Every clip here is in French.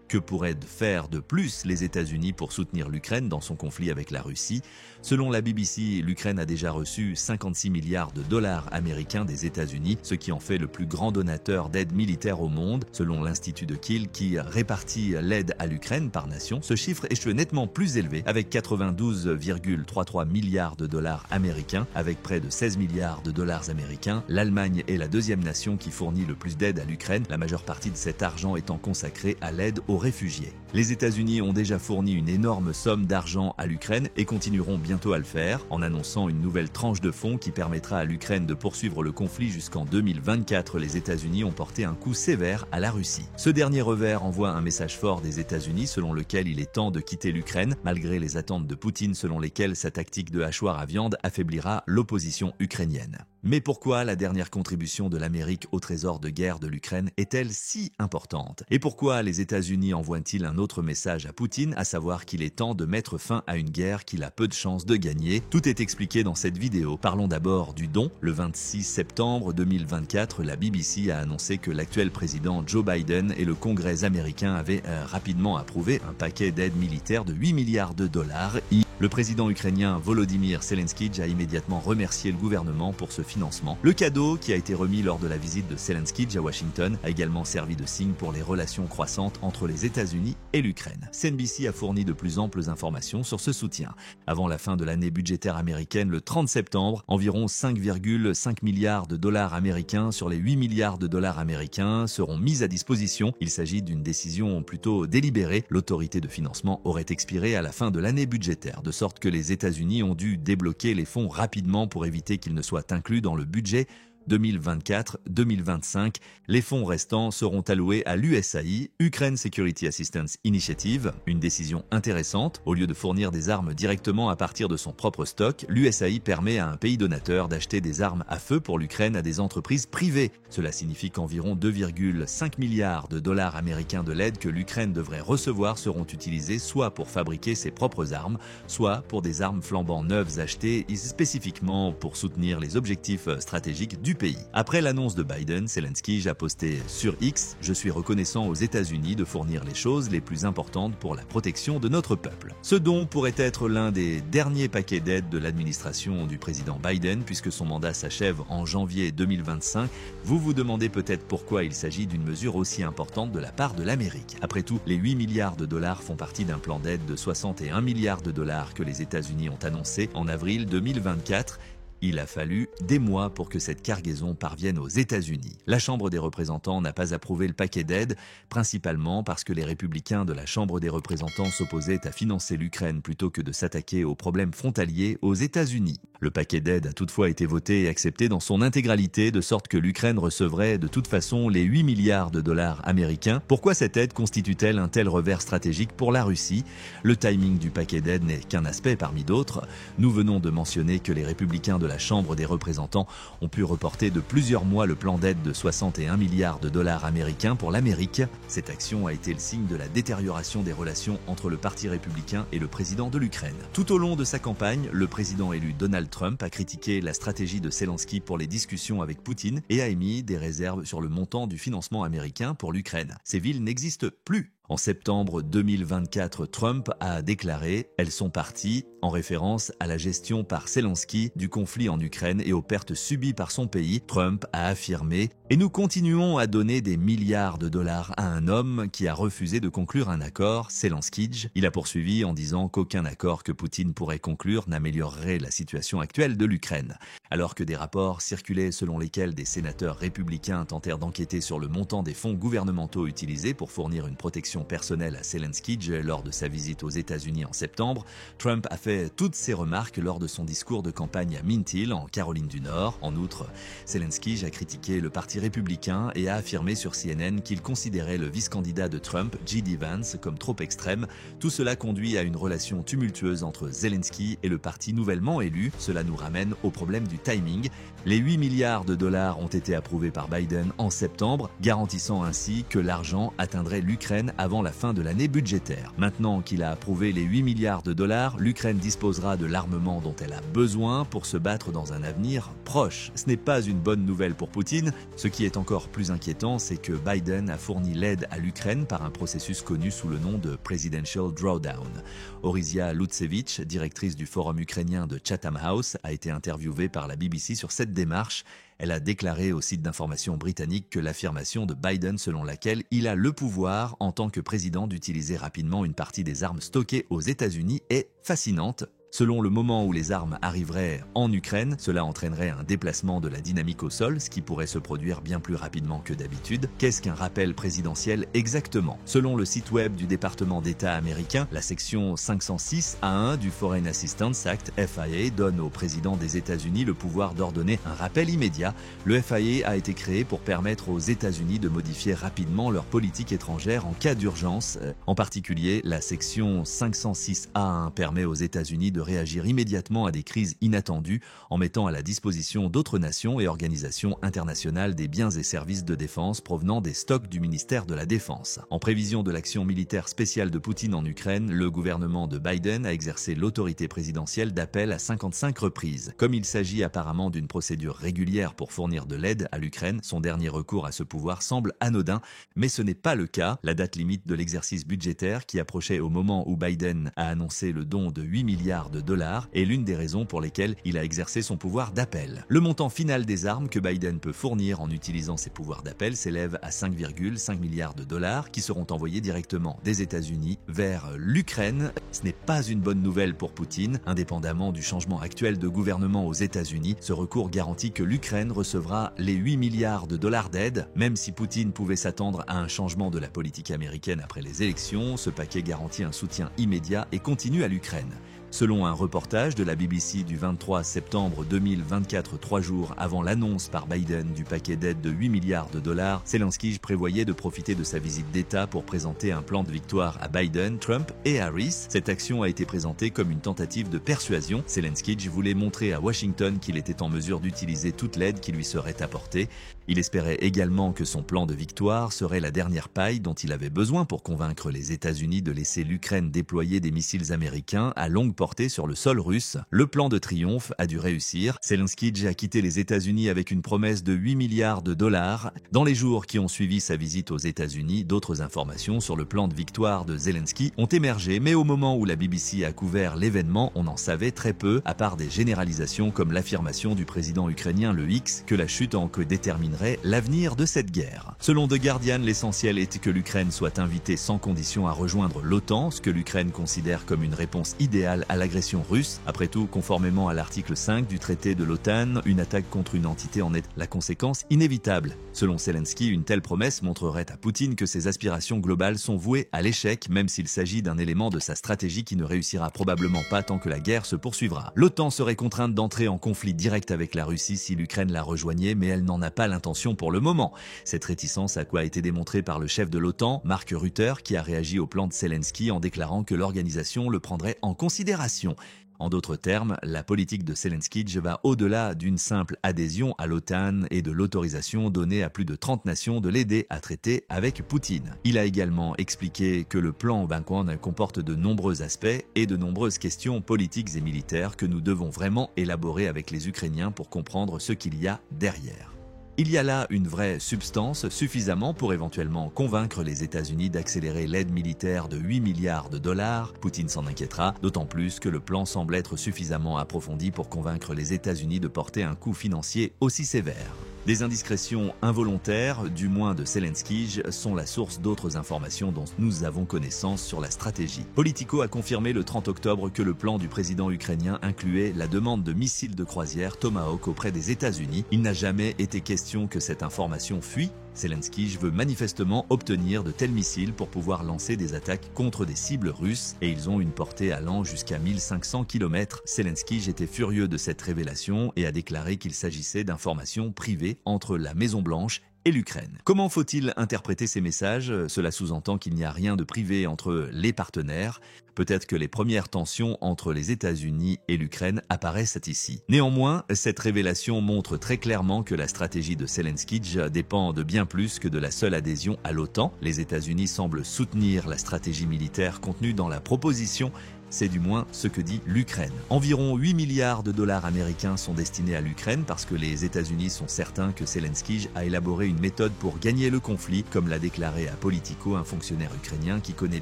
Que pourraient faire de plus les États-Unis pour soutenir l'Ukraine dans son conflit avec la Russie? Selon la BBC, l'Ukraine a déjà reçu 56 milliards de dollars américains des États-Unis, ce qui en fait le plus grand donateur d'aide militaire au monde. Selon l'Institut de Kiel, qui répartit l'aide à l'Ukraine par nation, ce chiffre est nettement plus élevé, avec 92,33 milliards de dollars américains. Avec près de 16 milliards de dollars américains, l'Allemagne est la deuxième nation qui fournit le plus d'aide à l'Ukraine, la majeure partie de cet argent étant consacrée à l'aide aux réfugiés. Les États-Unis ont déjà fourni une énorme somme d'argent à l'Ukraine et continueront bientôt à le faire, en annonçant une nouvelle tranche de fonds qui permettra à l'Ukraine de poursuivre le conflit jusqu'en 2024. Les États-Unis ont porté un coup sévère à la Russie. Ce dernier revers envoie un message fort des États-Unis selon lequel il est temps de quitter l'Ukraine, malgré les attentes de Poutine selon lesquelles sa tactique de hachoir à viande affaiblira l'opposition ukrainienne. Mais pourquoi la dernière contribution de l'Amérique au trésor de guerre de l'Ukraine est-elle si importante? Et pourquoi les États-Unis envoient-ils un autre message à Poutine, à savoir qu'il est temps de mettre fin à une guerre qu'il a peu de chances de gagner? Tout est expliqué dans cette vidéo. Parlons d'abord du don. Le 26 septembre 2024, la BBC a annoncé que l'actuel président Joe Biden et le Congrès américain avaient rapidement approuvé un paquet d'aide militaire de 8 milliards de dollars. Le président ukrainien Volodymyr Zelensky a immédiatement remercié le gouvernement pour ce financement. Le cadeau, qui a été remis lors de la visite de Zelensky à Washington, a également servi de signe pour les relations croissantes entre les États-Unis et l'Ukraine. CNBC a fourni de plus amples informations sur ce soutien. Avant la fin de l'année budgétaire américaine, le 30 septembre, environ 5,5 milliards de dollars américains sur les 8 milliards de dollars américains seront mis à disposition. Il s'agit d'une décision plutôt délibérée. L'autorité de financement aurait expiré à la fin de l'année budgétaire, de sorte que les États-Unis ont dû débloquer les fonds rapidement pour éviter qu'ils ne soient inclus dans le budget 2024-2025. Les fonds restants seront alloués à l'USAI, Ukraine Security Assistance Initiative, une décision intéressante. Au lieu de fournir des armes directement à partir de son propre stock, l'USAI permet à un pays donateur d'acheter des armes à feu pour l'Ukraine à des entreprises privées. Cela signifie qu'environ 2,5 milliards de dollars américains de l'aide que l'Ukraine devrait recevoir seront utilisés soit pour fabriquer ses propres armes, soit pour des armes flambant neuves achetées spécifiquement pour soutenir les objectifs stratégiques du pays. Après l'annonce de Biden, Zelensky a posté sur X « Je suis reconnaissant aux États-Unis de fournir les choses les plus importantes pour la protection de notre peuple ». Ce don pourrait être l'un des derniers paquets d'aide de l'administration du président Biden puisque son mandat s'achève en janvier 2025. Vous vous demandez peut-être pourquoi il s'agit d'une mesure aussi importante de la part de l'Amérique. Après tout, les 8 milliards de dollars font partie d'un plan d'aide de 61 milliards de dollars que les États-Unis ont annoncé en avril 2024. Il a fallu des mois pour que cette cargaison parvienne aux États-Unis. La Chambre des représentants n'a pas approuvé le paquet d'aide, principalement parce que les républicains de la Chambre des représentants s'opposaient à financer l'Ukraine plutôt que de s'attaquer aux problèmes frontaliers aux États-Unis. Le paquet d'aide a toutefois été voté et accepté dans son intégralité, de sorte que l'Ukraine recevrait de toute façon les 8 milliards de dollars américains. Pourquoi cette aide constitue-t-elle un tel revers stratégique pour la Russie? Le timing du paquet d'aide n'est qu'un aspect parmi d'autres. Nous venons de mentionner que les républicains de la Chambre des représentants ont pu reporter de plusieurs mois le plan d'aide de 61 milliards de dollars américains pour l'Amérique. Cette action a été le signe de la détérioration des relations entre le Parti républicain et le président de l'Ukraine. Tout au long de sa campagne, le président élu Donald Trump a critiqué la stratégie de Zelensky pour les discussions avec Poutine et a émis des réserves sur le montant du financement américain pour l'Ukraine. Ces villes n'existent plus. En septembre 2024, Trump a déclaré « Elles sont parties » en référence à la gestion par Zelensky du conflit en Ukraine et aux pertes subies par son pays. Trump a affirmé « Et nous continuons à donner des milliards de dollars à un homme qui a refusé de conclure un accord, Zelensky ». Il a poursuivi en disant qu'aucun accord que Poutine pourrait conclure n'améliorerait la situation actuelle de l'Ukraine. Alors que des rapports circulaient selon lesquels des sénateurs républicains tentèrent d'enquêter sur le montant des fonds gouvernementaux utilisés pour fournir une protection personnelle à Zelensky lors de sa visite aux États-Unis en septembre, Trump a fait toutes ces remarques lors de son discours de campagne à Mint Hill, en Caroline du Nord. En outre, Zelensky a critiqué le parti républicain et a affirmé sur CNN qu'il considérait le vice-candidat de Trump, J.D. Vance, comme trop extrême. Tout cela conduit à une relation tumultueuse entre Zelensky et le parti nouvellement élu. Cela nous ramène au problème du du timing. Les 8 milliards de dollars ont été approuvés par Biden en septembre, garantissant ainsi que l'argent atteindrait l'Ukraine avant la fin de l'année budgétaire. Maintenant qu'il a approuvé les 8 milliards de dollars, l'Ukraine disposera de l'armement dont elle a besoin pour se battre dans un avenir proche. Ce n'est pas une bonne nouvelle pour Poutine. Ce qui est encore plus inquiétant, c'est que Biden a fourni l'aide à l'Ukraine par un processus connu sous le nom de Presidential Drawdown. Orysia Lutsevich, directrice du forum ukrainien de Chatham House, a été interviewée par la BBC sur cette démarche. Elle a déclaré au site d'information britannique que l'affirmation de Biden selon laquelle il a le pouvoir en tant que président d'utiliser rapidement une partie des armes stockées aux États-Unis est fascinante. Selon le moment où les armes arriveraient en Ukraine, cela entraînerait un déplacement de la dynamique au sol, ce qui pourrait se produire bien plus rapidement que d'habitude. Qu'est-ce qu'un rappel présidentiel exactement? Selon le site web du département d'État américain, la section 506A1 du Foreign Assistance Act, FIA, donne au président des États-Unis le pouvoir d'ordonner un rappel immédiat. Le FIA a été créé pour permettre aux États-Unis de modifier rapidement leur politique étrangère en cas d'urgence. En particulier, la section 506A1 permet aux États-Unis de réagir immédiatement à des crises inattendues en mettant à la disposition d'autres nations et organisations internationales des biens et services de défense provenant des stocks du ministère de la Défense. En prévision de l'action militaire spéciale de Poutine en Ukraine, le gouvernement de Biden a exercé l'autorité présidentielle d'appel à 55 reprises. Comme il s'agit apparemment d'une procédure régulière pour fournir de l'aide à l'Ukraine, son dernier recours à ce pouvoir semble anodin, mais ce n'est pas le cas. La date limite de l'exercice budgétaire, qui approchait au moment où Biden a annoncé le don de 8 milliards de dollars, est l'une des raisons pour lesquelles il a exercé son pouvoir d'appel. Le montant final des armes que Biden peut fournir en utilisant ses pouvoirs d'appel s'élève à 5,5 milliards de dollars qui seront envoyés directement des États-Unis vers l'Ukraine. Ce n'est pas une bonne nouvelle pour Poutine. Indépendamment du changement actuel de gouvernement aux États-Unis, ce recours garantit que l'Ukraine recevra les 8 milliards de dollars d'aide. Même si Poutine pouvait s'attendre à un changement de la politique américaine après les élections, ce paquet garantit un soutien immédiat et continu à l'Ukraine. Selon un reportage de la BBC du 23 septembre 2024, 3 jours avant l'annonce par Biden du paquet d'aide de 8 milliards de dollars, Zelensky prévoyait de profiter de sa visite d'État pour présenter un plan de victoire à Biden, Trump et Harris. Cette action a été présentée comme une tentative de persuasion. Zelensky voulait montrer à Washington qu'il était en mesure d'utiliser toute l'aide qui lui serait apportée. Il espérait également que son plan de victoire serait la dernière paille dont il avait besoin pour convaincre les États-Unis de laisser l'Ukraine déployer des missiles américains à longue portée sur le sol russe. Le plan de triomphe a dû réussir. Zelensky a quitté les États-Unis avec une promesse de 8 milliards de dollars. Dans les jours qui ont suivi sa visite aux États-Unis, d'autres informations sur le plan de victoire de Zelensky ont émergé, mais au moment où la BBC a couvert l'événement, on en savait très peu, à part des généralisations comme l'affirmation du président ukrainien le X que la chute en que déterminerait l'avenir de cette guerre. Selon The Guardian, l'essentiel est que l'Ukraine soit invitée sans condition à rejoindre l'OTAN, ce que l'Ukraine considère comme une réponse idéale à l'agression russe. Après tout, conformément à l'article 5 du traité de l'OTAN, une attaque contre une entité en est la conséquence inévitable. Selon Zelensky, une telle promesse montrerait à Poutine que ses aspirations globales sont vouées à l'échec, même s'il s'agit d'un élément de sa stratégie qui ne réussira probablement pas tant que la guerre se poursuivra. L'OTAN serait contrainte d'entrer en conflit direct avec la Russie si l'Ukraine la rejoignait, mais elle n'en a pas l'intention pour le moment. Cette réticence a été démontrée par le chef de l'OTAN, Mark Rutte, qui a réagi au plan de Zelensky en déclarant que l'organisation le prendrait en considération. En d'autres termes, la politique de Zelensky va au-delà d'une simple adhésion à l'OTAN et de l'autorisation donnée à plus de 30 nations de l'aider à traiter avec Poutine. Il a également expliqué que le plan Bankwon comporte de nombreux aspects et de nombreuses questions politiques et militaires que nous devons vraiment élaborer avec les Ukrainiens pour comprendre ce qu'il y a derrière. Il y a là une vraie substance, suffisamment pour éventuellement convaincre les États-Unis d'accélérer l'aide militaire de 8 milliards de dollars. Poutine s'en inquiétera, d'autant plus que le plan semble être suffisamment approfondi pour convaincre les États-Unis de porter un coup financier aussi sévère. Des indiscrétions involontaires, du moins de Zelensky, sont la source d'autres informations dont nous avons connaissance sur la stratégie. Politico a confirmé le 30 octobre que le plan du président ukrainien incluait la demande de missiles de croisière Tomahawk auprès des États-Unis. Il n'a jamais été question que cette information fuit. Zelensky veut manifestement obtenir de tels missiles pour pouvoir lancer des attaques contre des cibles russes et ils ont une portée allant jusqu'à 1500 km. Zelensky était furieux de cette révélation et a déclaré qu'il s'agissait d'informations privées entre la Maison-Blanche et l'Ukraine. Comment faut-il interpréter ces messages? Cela sous-entend qu'il n'y a rien de privé entre les partenaires. Peut-être que les premières tensions entre les États-Unis et l'Ukraine apparaissent ici. Néanmoins, cette révélation montre très clairement que la stratégie de Zelensky dépend de bien plus que de la seule adhésion à l'OTAN. Les États-Unis semblent soutenir la stratégie militaire contenue dans la proposition. C'est du moins ce que dit l'Ukraine. Environ 8 milliards de dollars américains sont destinés à l'Ukraine parce que les États-Unis sont certains que Zelensky a élaboré une méthode pour gagner le conflit, comme l'a déclaré à Politico un fonctionnaire ukrainien qui connaît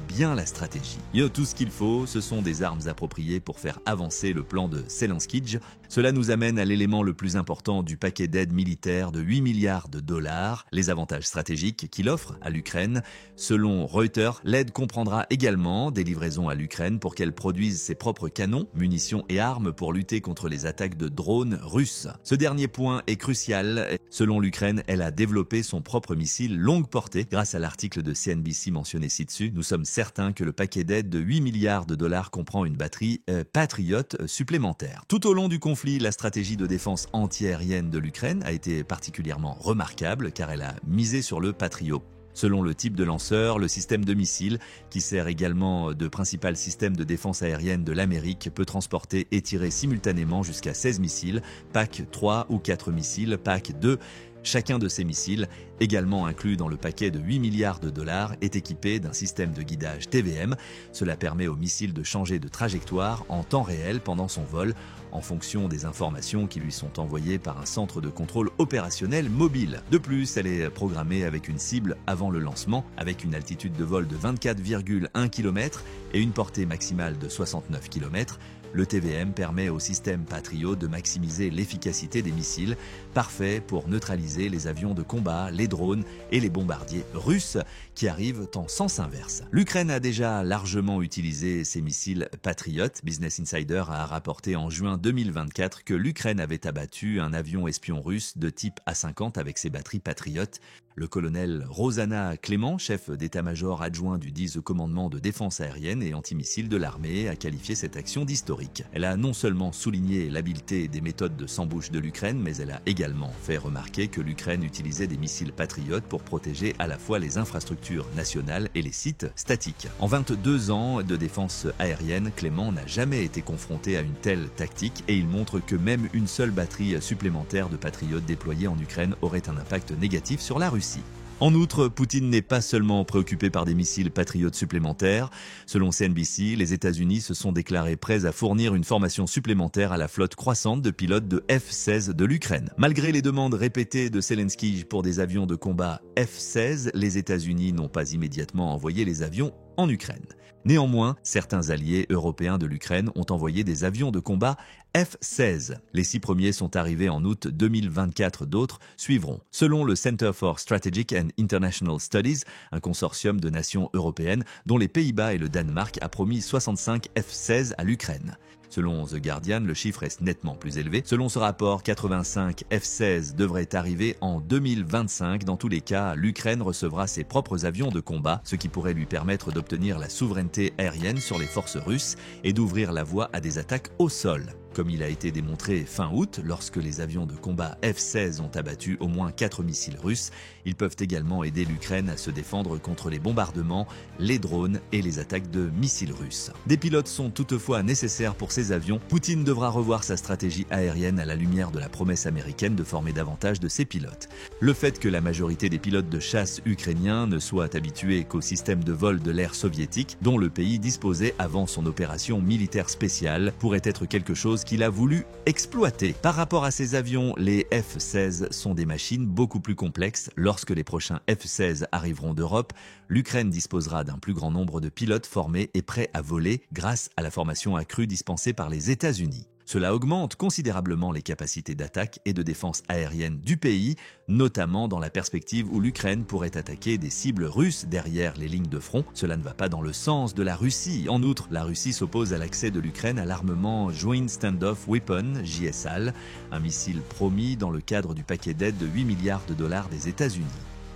bien la stratégie. Tout ce qu'il faut, ce sont des armes appropriées pour faire avancer le plan de Zelensky. Cela nous amène à l'élément le plus important du paquet d'aide militaire de 8 milliards de dollars, les avantages stratégiques qu'il offre à l'Ukraine. Selon Reuters, l'aide comprendra également des livraisons à l'Ukraine pour qu'elle produise ses propres canons, munitions et armes pour lutter contre les attaques de drones russes. Ce dernier point est crucial. Selon l'Ukraine, elle a développé son propre missile longue portée. Grâce à l'article de CNBC mentionné ci-dessus, nous sommes certains que le paquet d'aide de 8 milliards de dollars comprend une batterie Patriot supplémentaire. Tout au long du conflit, la stratégie de défense antiaérienne de l'Ukraine a été particulièrement remarquable car elle a misé sur le Patriot. Selon le type de lanceur, le système de missiles, qui sert également de principal système de défense aérienne de l'Amérique, peut transporter et tirer simultanément jusqu'à 16 missiles, PAC 3 ou 4 missiles, PAC 2. Chacun de ces missiles, également inclus dans le paquet de 8 milliards de dollars, est équipé d'un système de guidage TVM. Cela permet au missile de changer de trajectoire en temps réel pendant son vol, en fonction des informations qui lui sont envoyées par un centre de contrôle opérationnel mobile. De plus, elle est programmée avec une cible avant le lancement, avec une altitude de vol de 24,1 km et une portée maximale de 69 km. Le TVM permet au système Patriot de maximiser l'efficacité des missiles, parfait pour neutraliser les avions de combat, les drones et les bombardiers russes qui arrivent en sens inverse. L'Ukraine a déjà largement utilisé ces missiles Patriot. Business Insider a rapporté en juin 2024 que l'Ukraine avait abattu un avion espion russe de type A-50 avec ses batteries Patriot. Le colonel Rosanna Clément, chef d'état-major adjoint du 10e commandement de défense aérienne et antimissile de l'armée, a qualifié cette action d'historique. Elle a non seulement souligné l'habileté des méthodes de sans-bouche de l'Ukraine, mais elle a également fait remarquer que l'Ukraine utilisait des missiles Patriot pour protéger à la fois les infrastructures nationales et les sites statiques. En 22 ans de défense aérienne, Clément n'a jamais été confronté à une telle tactique et il montre que même une seule batterie supplémentaire de Patriot déployée en Ukraine aurait un impact négatif sur la Russie. En outre, Poutine n'est pas seulement préoccupé par des missiles patriotes supplémentaires. Selon CNBC, les États-Unis se sont déclarés prêts à fournir une formation supplémentaire à la flotte croissante de pilotes de F-16 de l'Ukraine. Malgré les demandes répétées de Zelensky pour des avions de combat F-16, les États-Unis n'ont pas immédiatement envoyé les avions en Ukraine. Néanmoins, certains alliés européens de l'Ukraine ont envoyé des avions de combat F-16. Les 6 premiers sont arrivés en août 2024, d'autres suivront. Selon le Center for Strategic and International Studies, un consortium de nations européennes dont les Pays-Bas et le Danemark a promis 65 F-16 à l'Ukraine. Selon The Guardian, le chiffre est nettement plus élevé. Selon ce rapport, 85 F-16 devraient arriver en 2025. Dans tous les cas, l'Ukraine recevra ses propres avions de combat, ce qui pourrait lui permettre d'obtenir la souveraineté aérienne sur les forces russes et d'ouvrir la voie à des attaques au sol. Comme il a été démontré fin août, lorsque les avions de combat F-16 ont abattu au moins 4 missiles russes, ils peuvent également aider l'Ukraine à se défendre contre les bombardements, les drones et les attaques de missiles russes. Des pilotes sont toutefois nécessaires pour ces avions. Poutine devra revoir sa stratégie aérienne à la lumière de la promesse américaine de former davantage de ses pilotes. Le fait que la majorité des pilotes de chasse ukrainiens ne soient habitués qu'au système de vol de l'ère soviétique, dont le pays disposait avant son opération militaire spéciale, pourrait être quelque chose qu'il a voulu exploiter. Par rapport à ces avions, les F-16 sont des machines beaucoup plus complexes. Lorsque les prochains F-16 arriveront d'Europe, l'Ukraine disposera d'un plus grand nombre de pilotes formés et prêts à voler grâce à la formation accrue dispensée par les États-Unis. Cela augmente considérablement les capacités d'attaque et de défense aérienne du pays, notamment dans la perspective où l'Ukraine pourrait attaquer des cibles russes derrière les lignes de front. Cela ne va pas dans le sens de la Russie. En outre, la Russie s'oppose à l'accès de l'Ukraine à l'armement Joint Standoff Weapon, JSAL, un missile promis dans le cadre du paquet d'aide de 8 milliards de dollars des États-Unis.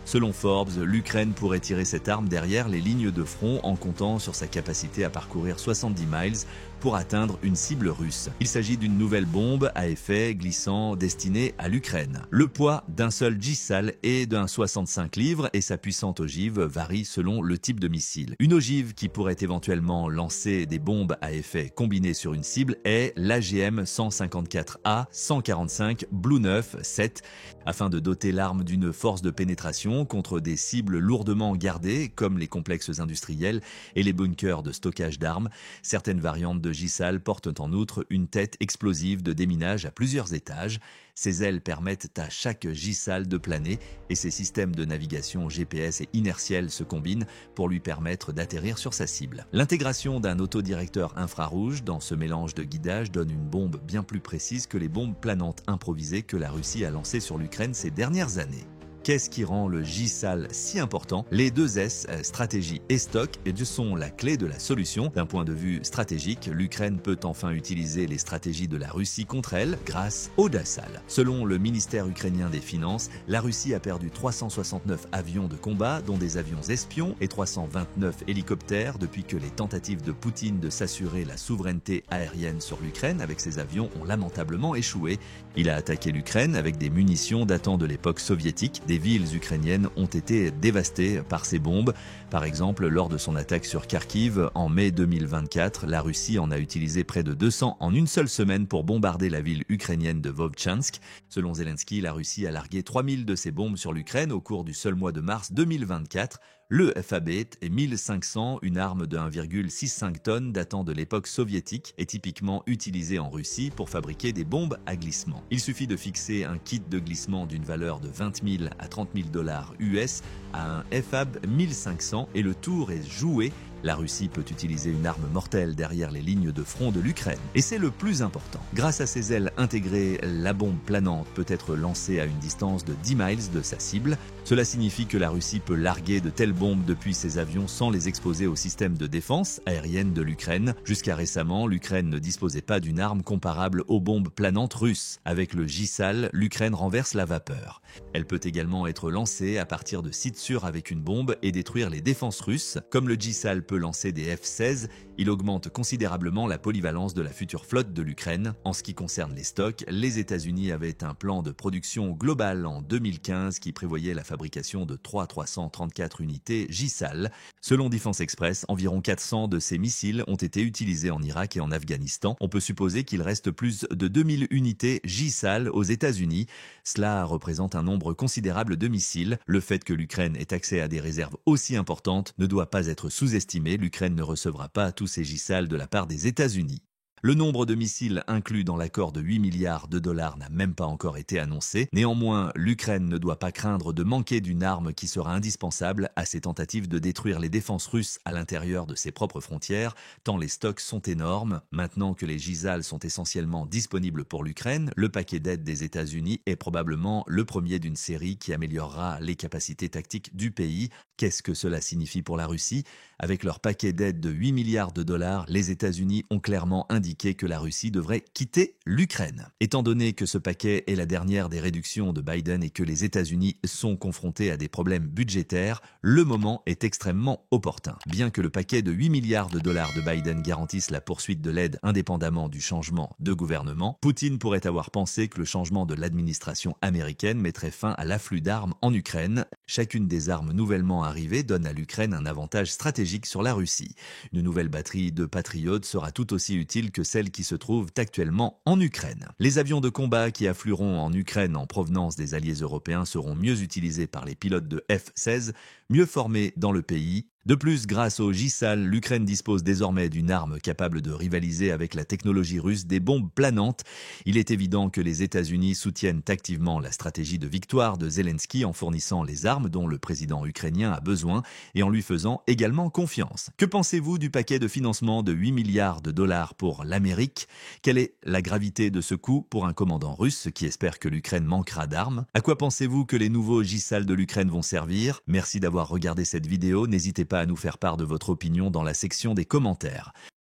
Selon Forbes, l'Ukraine pourrait tirer cette arme derrière les lignes de front en comptant sur sa capacité à parcourir 70 miles pour atteindre une cible russe. Il s'agit d'une nouvelle bombe à effet glissant destinée à l'Ukraine. Le poids d'un seul JSAL est d'un 65 livres et sa puissante ogive varie selon le type de missile. Une ogive qui pourrait éventuellement lancer des bombes à effet combiné sur une cible est l'AGM 154A 145 Blue 9-7 afin de doter l'arme d'une force de pénétration contre des cibles lourdement gardées comme les complexes industriels et les bunkers de stockage d'armes. Certaines variantes de JSAL portent en outre une tête explosive de déminage à plusieurs étages. Ces ailes permettent à chaque JSAL de planer et ces systèmes de navigation GPS et inertiels se combinent pour lui permettre d'atterrir sur sa cible. L'intégration d'un autodirecteur infrarouge dans ce mélange de guidage donne une bombe bien plus précise que les bombes planantes improvisées que la Russie a lancées sur l'Ukraine ces dernières années. Qu'est-ce qui rend le JSAL si important? Les deux S, stratégie et stock, sont la clé de la solution. D'un point de vue stratégique, l'Ukraine peut enfin utiliser les stratégies de la Russie contre elle grâce au JSAL. Selon le ministère ukrainien des Finances, la Russie a perdu 369 avions de combat, dont des avions espions, et 329 hélicoptères depuis que les tentatives de Poutine de s'assurer la souveraineté aérienne sur l'Ukraine avec ses avions ont lamentablement échoué. Il a attaqué l'Ukraine avec des munitions datant de l'époque soviétique. Des villes ukrainiennes ont été dévastées par ces bombes. Par exemple, lors de son attaque sur Kharkiv en mai 2024, la Russie en a utilisé près de 200 en une seule semaine pour bombarder la ville ukrainienne de Vovchansk. Selon Zelensky, la Russie a largué 3000 de ces bombes sur l'Ukraine au cours du seul mois de mars 2024. Le FAB est 1500, une arme de 1,65 tonnes datant de l'époque soviétique, est typiquement utilisée en Russie pour fabriquer des bombes à glissement. Il suffit de fixer un kit de glissement d'une valeur de 20 000 à 30 000 $ US à un FAB 1500 et le tour est joué. La Russie peut utiliser une arme mortelle derrière les lignes de front de l'Ukraine. Et c'est le plus important. Grâce à ses ailes intégrées, la bombe planante peut être lancée à une distance de 10 miles de sa cible. Cela signifie que la Russie peut larguer de telles bombes depuis ses avions sans les exposer au système de défense aérienne de l'Ukraine. Jusqu'à récemment, l'Ukraine ne disposait pas d'une arme comparable aux bombes planantes russes. Avec le JSAL, l'Ukraine renverse la vapeur. Elle peut également être lancée à partir de sites sûrs avec une bombe et détruire les défenses russes. Comme le JSAL peut lancer des F-16, il augmente considérablement la polyvalence de la future flotte de l'Ukraine. En ce qui concerne les stocks, les États-Unis avaient un plan de production global en 2015 qui prévoyait la fabrication de 334 unités JSAL. Selon Defense Express, environ 400 de ces missiles ont été utilisés en Irak et en Afghanistan. On peut supposer qu'il reste plus de 2000 unités JSAL aux États-Unis. Cela représente un nombre considérable de missiles. Le fait que l'Ukraine ait accès à des réserves aussi importantes ne doit pas être sous-estimé. L'Ukraine ne recevra pas tous ces JSAL de la part des États-Unis. Le nombre de missiles inclus dans l'accord de 8 milliards de dollars n'a même pas encore été annoncé. Néanmoins, l'Ukraine ne doit pas craindre de manquer d'une arme qui sera indispensable à ses tentatives de détruire les défenses russes à l'intérieur de ses propres frontières, tant les stocks sont énormes. Maintenant que les JSAL sont essentiellement disponibles pour l'Ukraine, le paquet d'aide des États-Unis est probablement le premier d'une série qui améliorera les capacités tactiques du pays. Qu'est-ce que cela signifie pour la Russie? Avec leur paquet d'aide de 8 milliards de dollars, les États-Unis ont clairement indiqué que la Russie devrait quitter l'Ukraine. Étant donné que ce paquet est la dernière des réductions de Biden et que les États-Unis sont confrontés à des problèmes budgétaires, le moment est extrêmement opportun. Bien que le paquet de 8 milliards de dollars de Biden garantisse la poursuite de l'aide indépendamment du changement de gouvernement, Poutine pourrait avoir pensé que le changement de l'administration américaine mettrait fin à l'afflux d'armes en Ukraine. Chacune des armes nouvellement arrivées donne à l'Ukraine un avantage stratégique sur la Russie. Une nouvelle batterie de Patriot sera tout aussi utile que celle qui se trouve actuellement en Ukraine. Les avions de combat qui afflueront en Ukraine en provenance des alliés européens seront mieux utilisés par les pilotes de F-16, mieux formés dans le pays. De plus, grâce au JSAL, l'Ukraine dispose désormais d'une arme capable de rivaliser avec la technologie russe des bombes planantes. Il est évident que les États-Unis soutiennent activement la stratégie de victoire de Zelensky en fournissant les armes dont le président ukrainien a besoin et en lui faisant également confiance. Que pensez-vous du paquet de financement de 8 milliards de dollars pour l'Amérique? Quelle est la gravité de ce coup pour un commandant russe qui espère que l'Ukraine manquera d'armes? À quoi pensez-vous que les nouveaux JSAL de l'Ukraine vont servir? Merci d'avoir regardé cette vidéo. N'hésitez pas à nous faire part de votre opinion dans la section des commentaires.